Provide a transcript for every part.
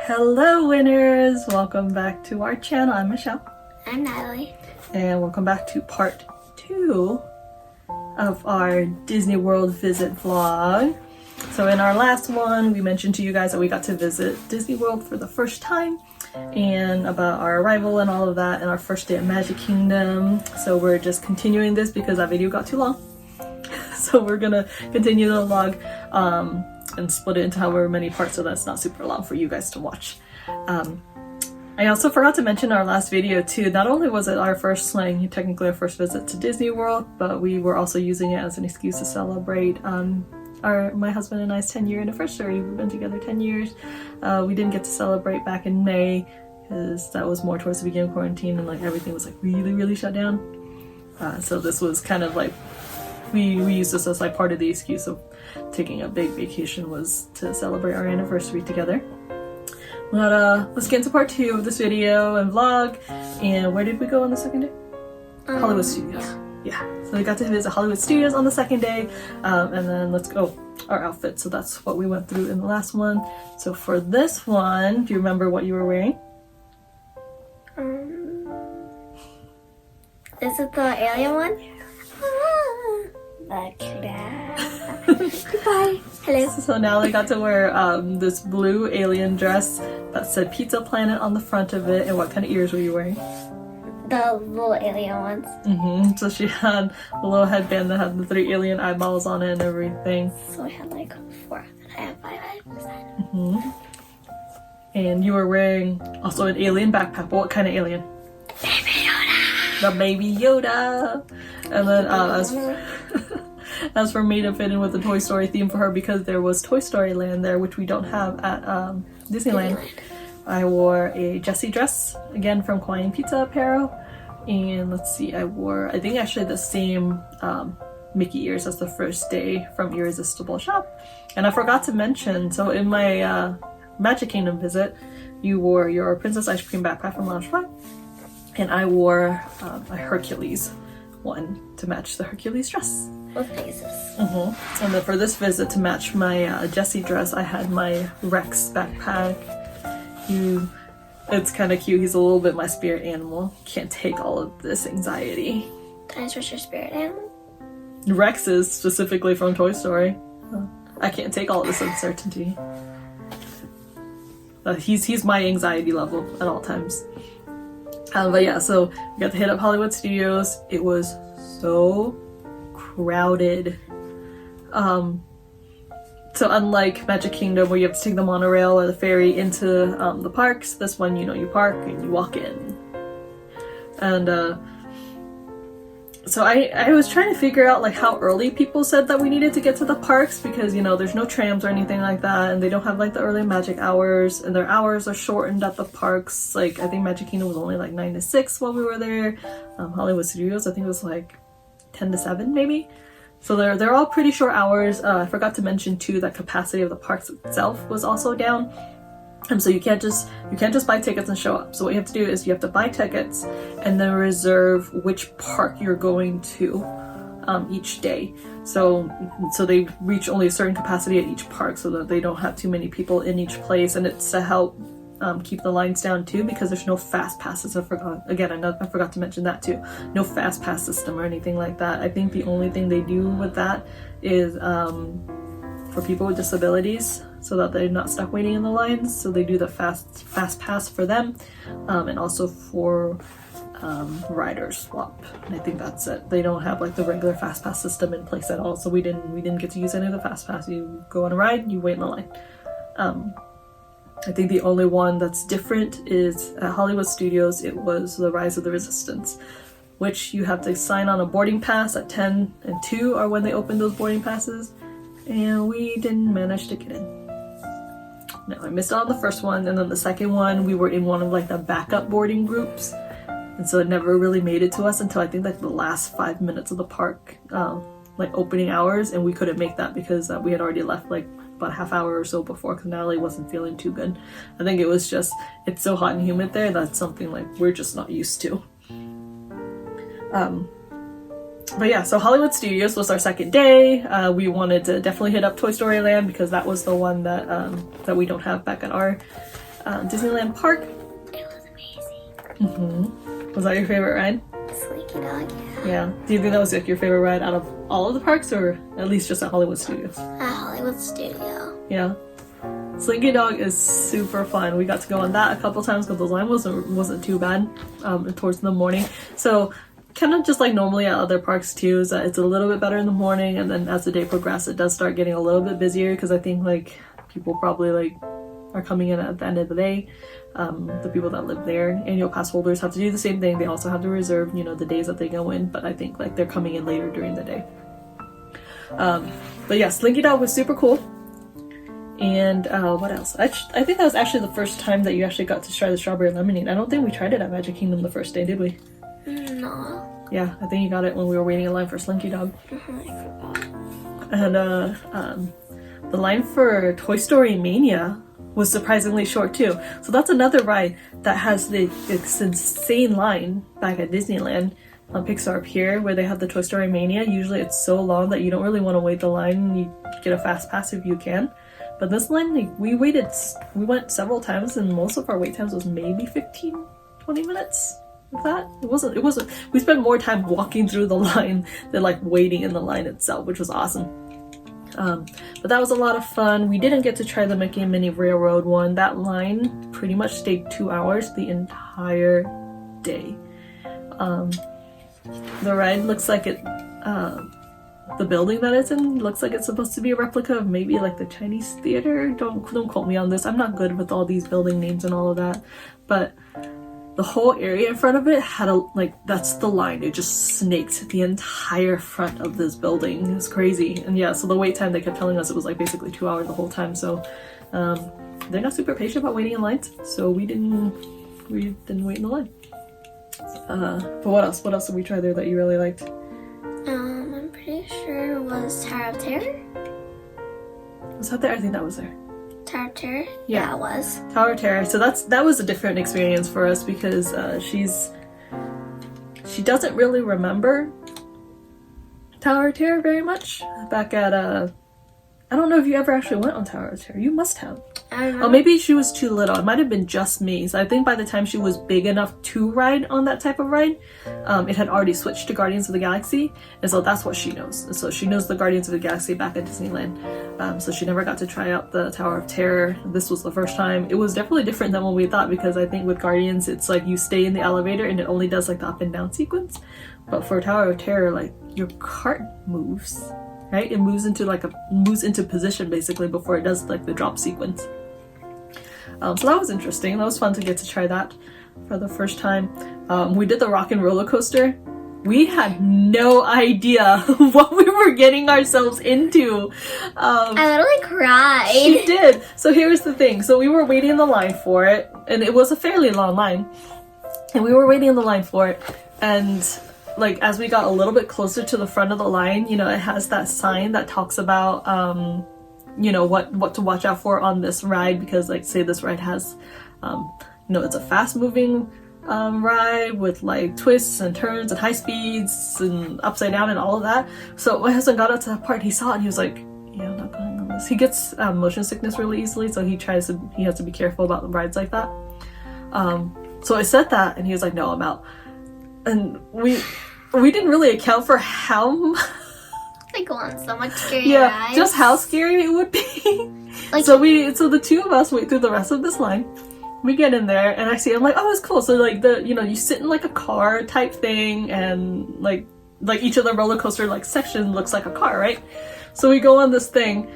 Hello winners! Welcome back to our channel. I'm Michelle. I'm Natalie. And welcome back to part 2 of our Disney World visit vlog. So in our last one, we mentioned to you guys that we got to visit Disney World for the first time and about our arrival and all of that and our first day at Magic Kingdom. So we're just continuing this because that video got too long. So we're gonna continue the vlog and split it into however many parts so that's not super long for you guys to watch. I also forgot to mention our last video too. Not only was it our first, technically our first visit to Disney World, but we were also using it as an excuse to celebrate my husband and I's 10-year anniversary. We've been together 10 years. We didn't get to celebrate back in May because that was more towards the beginning of quarantine and everything was really shut down. So this was kind of we used this as part of the excuse of taking a big vacation was to celebrate our anniversary together. But let's get into part 2 of this video and vlog. And where did we go on the second day? Hollywood Studios. Yeah. So we got to visit Hollywood Studios on the second day. And then let's go our outfit. So that's what we went through in the last one. So for this one, do you remember what you were wearing? Is it the alien one? Goodbye. Hello. So Natalie got to wear this blue alien dress that said Pizza Planet on the front of it. And what kind of ears were you wearing? The little alien ones. So she had a little headband that had the 3 alien eyeballs on it and everything. So I had 4. And I have 5 eyeballs. And you were wearing also an alien backpack. But what kind of alien? Baby Yoda. The Baby Yoda. And then as for me to fit in with the Toy Story theme for her, because there was Toy Story Land there, which we don't have at Disneyland. I wore a Jessie dress, again from Kawaiian Pizza Apparel. And let's see, I wore, I think actually the same Mickey ears as the first day from Earisistible Shop. And I forgot to mention, so in my Magic Kingdom visit, you wore your Princess Ice Cream backpack from Lounge 5. And I wore a Hercules one to match the Hercules dress. Both faces. And then for this visit, to match my Jessie dress, I had my Rex backpack. It's kind of cute. He's a little bit my spirit animal. Can't take all of this anxiety. Can I switch your spirit animal? Rex is specifically from Toy Story. I can't take all of this uncertainty. He's my anxiety level at all times. But yeah, so we got to hit up Hollywood Studios. It was so crowded. So unlike Magic Kingdom where you have to take the monorail or the ferry into the parks, this one, you park and you walk in. And so I was trying to figure out how early people said that we needed to get to the parks, because there's no trams or anything like that, and they don't have the early magic hours, and their hours are shortened at the parks. I think Magic Kingdom was only 9 to 6 while we were there. Hollywood Studios, I think it was 10 to 7 maybe. So they're all pretty short hours. I forgot to mention too that capacity of the parks itself was also down. And so you can't just buy tickets and show up. So what you have to do is you have to buy tickets and then reserve which park you're going to each day. So they reach only a certain capacity at each park so that they don't have too many people in each place, and it's to help keep the lines down too, because there's no fast passes. I forgot to mention that too. No fast pass system or anything like that. I think the only thing they do with that is for people with disabilities, so that they're not stuck waiting in the lines. So they do the fast pass for them, and also for riders swap. And I think that's it. They don't have the regular fast pass system in place at all. So we didn't get to use any of the fast pass. You go on a ride, you wait in the line. I think the only one that's different is at Hollywood Studios. It was the Rise of the Resistance, which you have to sign on a boarding pass at 10 and 2 are when they open those boarding passes, and we didn't manage to get in. No, I missed out on the first one, and then the second one we were in one of the backup boarding groups, and so it never really made it to us until I think the last 5 minutes of the park, opening hours, and we couldn't make that because we had already left about a half hour or so before, because Natalie wasn't feeling too good. I think it was just, it's so hot and humid there, that's something we're just not used to. But yeah, so Hollywood Studios was our second day. We wanted to definitely hit up Toy Story Land because that was the one that that we don't have back at our Disneyland Park. It was amazing. Was that your favorite ride? Slinky Dog, yeah. Yeah. Do you think that was like your favorite ride out of all of the parks, or at least just at Hollywood Studios? At Hollywood Studio. Yeah. Slinky Dog is super fun. We got to go on that a couple times because the line wasn't too bad towards the morning. So kind of just like normally at other parks too, is that it's a little bit better in the morning, and then as the day progresses, it does start getting a little bit busier because I think like people probably like are coming in at the end of the day. The people that live there, annual pass holders, have to do the same thing. They also have to reserve, you know, the days that they go in, but I think like they're coming in later during the day. But yeah, Slinky Dog was super cool. And what else? I think that was actually the first time that you actually got to try the strawberry lemonade. I don't think we tried it at Magic Kingdom the first day, did we? No. Yeah, I think you got it when we were waiting in line for Slinky Dog. I forgot. And the line for Toy Story Mania was surprisingly short too. So that's another ride that has this insane line back at Disneyland on Pixar Pier where they have the Toy Story Mania. Usually it's so long that you don't really want to wait the line. You get a fast pass if you can. But this line, like, we went several times, and most of our wait times was maybe 15, 20 minutes. Like that. It wasn't, we spent more time walking through the line than like waiting in the line itself, which was awesome. But that was a lot of fun. We didn't get to try the Mickey and Minnie Railroad one. That line pretty much stayed 2 hours the entire day. The ride looks like it, the building that it's in looks like it's supposed to be a replica of maybe like the Chinese theater. Don't quote me on this. I'm not good with all these building names and all of that. But the whole area in front of it had that's the line. It just snaked the entire front of this building. It was crazy. And yeah, so the wait time, they kept telling us it was like basically 2 hours the whole time. So they're not super patient about waiting in lines. So we didn't wait in the line. But what else? What else did we try there that you really liked? I'm pretty sure it was Tower of Terror. Was that there? I think that was there. Tower of Terror? Yeah, it was. Tower of Terror. So that was a different experience for us because she doesn't really remember Tower of Terror very much. Back at I don't know if you ever actually went on Tower of Terror. You must have. I don't know. Oh, maybe she was too little. It might have been just me. So I think by the time she was big enough to ride on that type of ride, it had already switched to Guardians of the Galaxy. And so that's what she knows. And so she knows the Guardians of the Galaxy back at Disneyland. So she never got to try out the Tower of Terror. This was the first time. It was definitely different than what we thought because I think with Guardians, it's like you stay in the elevator and it only does like the up and down sequence. But for Tower of Terror, like your cart moves. Right? It moves into position basically before it does like the drop sequence. So that was interesting. That was fun to get to try that for the first time. We did the rock and roller coaster. We had no idea what we were getting ourselves into. I literally cried. She did. So here's the thing. So we were waiting in the line for it, and it was a fairly long line. And we were waiting in the line for it, and like as we got a little bit closer to the front of the line, you know, it has that sign that talks about you know, what to watch out for on this ride, because like say this ride has you know, it's a fast moving ride with like twists and turns and high speeds and upside down and all of that. So my husband got up to that part, he saw it and he was like, yeah, I'm not going on this. He gets motion sickness really easily, so he has to be careful about rides like that. So I said that and he was like, no, I'm out. And we didn't really account for how They go on so much scary rides. Just how scary it would be. Like, so the two of us wait through the rest of this line. We get in there and I'm like, oh, it's cool. So like you sit in like a car type thing, and like each of the roller coaster like section looks like a car, right? So we go on this thing,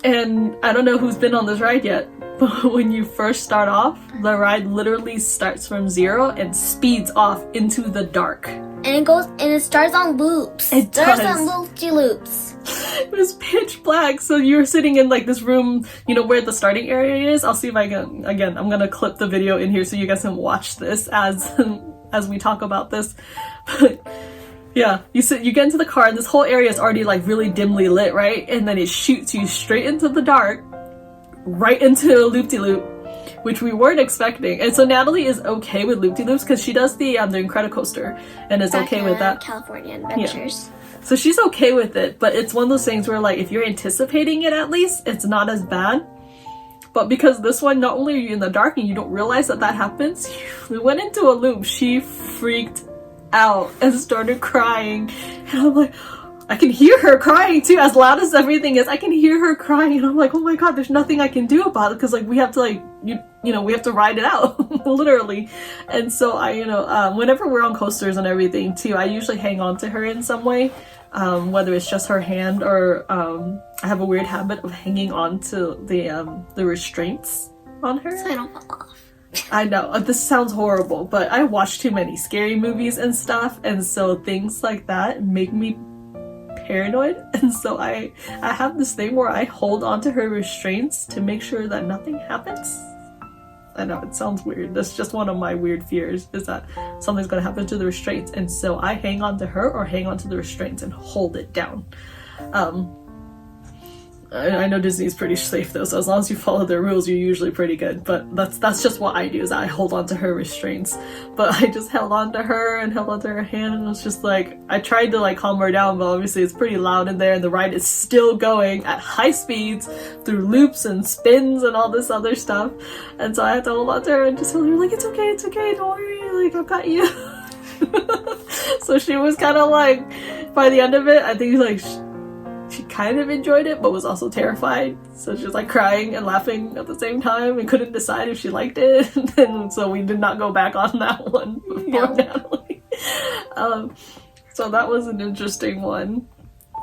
and I don't know who's been on this ride yet, but when you first start off, the ride literally starts from 0 and speeds off into the dark. And it starts on loops. It does. Starts on loop-de-loops. It was pitch black, so you're sitting in like this room, you know, where the starting area is. I'll see if I can, again, I'm gonna clip the video in here so you guys can watch this as we talk about this. But yeah, you get into the car and this whole area is already like really dimly lit, right? And then it shoots you straight into the dark, right into a loop-de-loop, which we weren't expecting. And so Natalie is okay with loop-de-loops because she does the Incredicoaster and is okay with that. California Adventures. Yeah. So she's okay with it, but it's one of those things where like if you're anticipating it, at least it's not as bad. But because this one, not only are you in the dark and you don't realize that that happens, we went into a loop. She freaked out and started crying. And I'm like, I can hear her crying too, as loud as everything is. I can hear her crying, and I'm like, oh my god, there's nothing I can do about it, because like we have to like you know we have to ride it out literally. And so I whenever we're on coasters and everything too, I usually hang on to her in some way, whether it's just her hand or I have a weird habit of hanging on to the restraints on her So I don't fall off. I know, this sounds horrible, but I watch too many scary movies and stuff, and so things like that make me paranoid. And so I have this thing where I hold onto her restraints to make sure that nothing happens. I know, it sounds weird. That's just one of my weird fears, is that something's gonna happen to the restraints, and so I hang on to her or hang on to the restraints and hold it down. I know Disney's pretty safe though, so as long as you follow their rules, you're usually pretty good. But that's just what I do, is I hold on to her restraints. But I just held on to her and held on to her hand, and it was just like, I tried to like calm her down, but obviously it's pretty loud in there, and the ride is still going at high speeds through loops and spins and all this other stuff. And so I had to hold on to her and just tell her like, it's okay, don't worry, like I've got you. So she was kind of like, by the end of it, I think like she kind of enjoyed it, but was also terrified. So she was like crying and laughing at the same time and couldn't decide if she liked it. And so we did not go back on that one before Natalie. So that was an interesting one.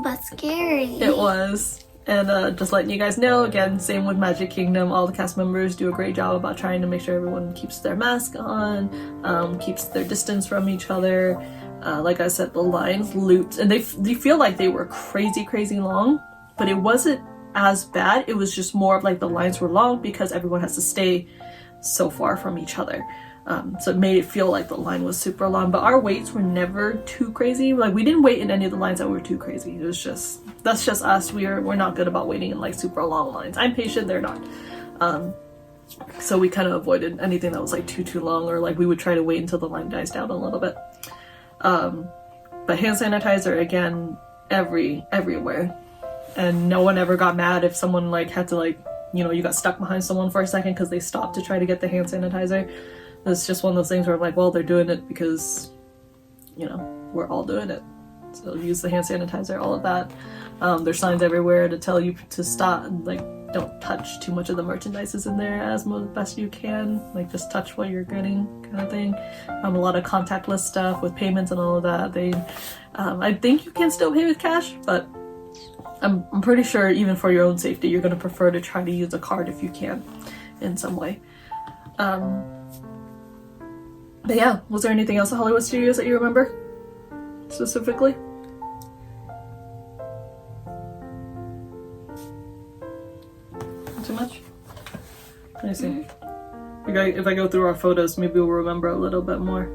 But scary. It was. And just letting you guys know, again, same with Magic Kingdom, all the cast members do a great job about trying to make sure everyone keeps their mask on, keeps their distance from each other. Like I said, the lines looped, and they feel like they were crazy long, but it wasn't as bad. It was just more of like the lines were long because everyone has to stay so far from each other. So it made it feel like the line was super long, but our waits were never too crazy. Like we didn't wait in any of the lines that were too crazy. It was just, that's just us. We're not good about waiting in like super long lines. I'm patient, they're not. So we kind of avoided anything that was like too long, or like we would try to wait until the line dies down a little bit. But hand sanitizer, again, everywhere, and no one ever got mad if someone like had to like, you got stuck behind someone for a second because they stopped to try to get the hand sanitizer. It's just one of those things where like, well, they're doing it because we're all doing it, so use the hand sanitizer, all of that. There's signs everywhere to tell you to stop, like don't touch too much of the merchandise is in there as best you can, like just touch what you're getting kind of thing. A lot of contactless stuff with payments and all of that. I think you can still pay with cash, but I'm pretty sure even for your own safety, you're going to prefer to try to use a card if you can in some way. But yeah, was there anything else at Hollywood Studios that you remember specifically? Too much? Let me see. If I go through our photos, maybe we'll remember a little bit more.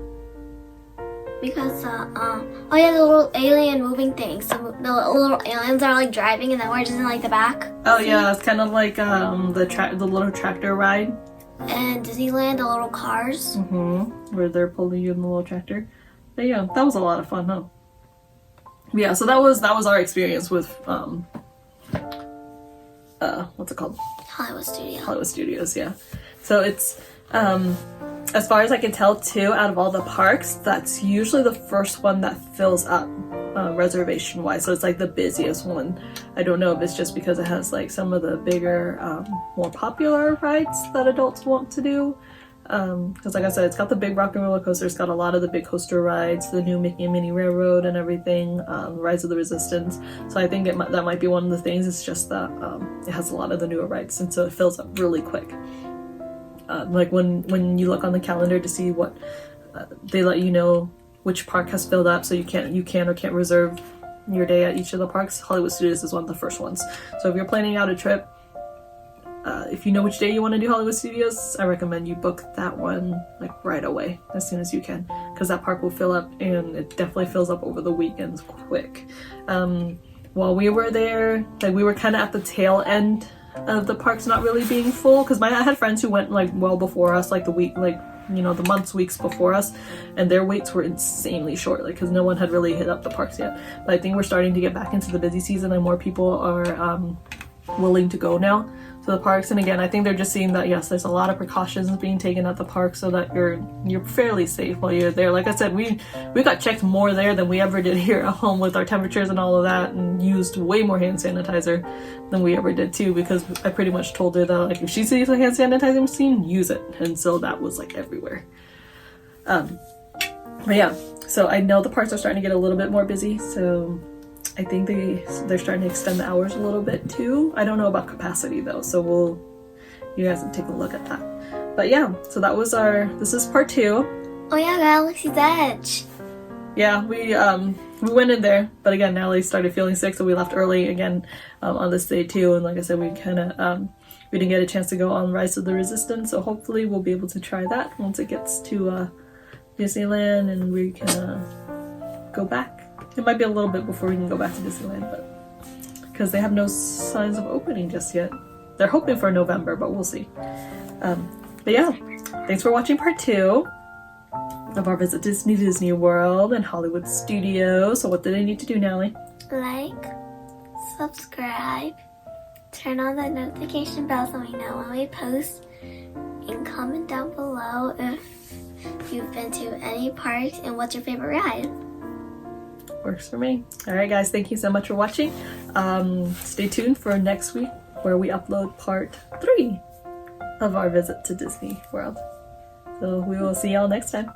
Because, oh yeah, the little alien moving things. So the little aliens are like driving, and then we're just in like the back. Oh yeah, it's kind of like the little tractor ride. And Disneyland, the little cars. Where they're pulling you in the little tractor. But yeah, that was a lot of fun, huh? Yeah, so that was our experience with what's it called? Hollywood Studios. Hollywood Studios, yeah. So it's as far as I can tell too, out of all the parks, that's usually the first one that fills up reservation wise. So it's like the busiest one. I don't know if it's just because it has like some of the bigger more popular rides that adults want to do, because like I said, it's got the big rock and roller coaster, it's got a lot of the big coaster rides, the new Mickey and Minnie Railroad and everything, Rise of the Resistance. So I think that might be one of the things. It's just that it has a lot of the newer rides, and so it fills up really quick. Like when you look on the calendar to see what they let you know which park has filled up, so you can or can't reserve your day at each of the parks. Hollywood Studios is one of the first ones. So if you're planning out a trip, if you know which day you want to do Hollywood Studios, I recommend you book that one like right away, as soon as you can, because that park will fill up, and it definitely fills up over the weekends quick. While we were there, like we were kind of at the tail end of the parks not really being full, because I had friends who went like well before us, like the weeks before us, and their waits were insanely short, like because no one had really hit up the parks yet. But I think we're starting to get back into the busy season, and more people are willing to go now, to the parks. And again, I think they're just seeing that yes, there's a lot of precautions being taken at the park so that you're fairly safe while you're there. Like I said, we got checked more there than we ever did here at home with our temperatures and all of that, and used way more hand sanitizer than we ever did too, because I pretty much told her that like if she sees a hand sanitizer machine, use it. And so that was like everywhere. But yeah, so I know the parks are starting to get a little bit more busy, so I think they're starting to extend the hours a little bit too. I don't know about capacity though, so you guys can take a look at that. But yeah, so that was this is part 2. Oh yeah, Galaxy's Edge. Yeah, we went in there, but again, Natalie started feeling sick, so we left early again on this day too. And like I said, we kind of we didn't get a chance to go on Rise of the Resistance, so hopefully we'll be able to try that once it gets to Disneyland and we can go back. It might be a little bit before we can go back to Disneyland, but because they have no signs of opening just yet. They're hoping for November, but we'll see. But yeah, thanks for watching part 2 of our visit to Disney World and Hollywood Studios. So what did I need to do, Natalie? Like, subscribe, turn on the notification bell so we know when we post, and comment down below if you've been to any parks and what's your favorite ride. Works for me. Alright guys, thank you so much for watching. Stay tuned for next week where we upload part 3 of our visit to Disney World. So we will see y'all next time.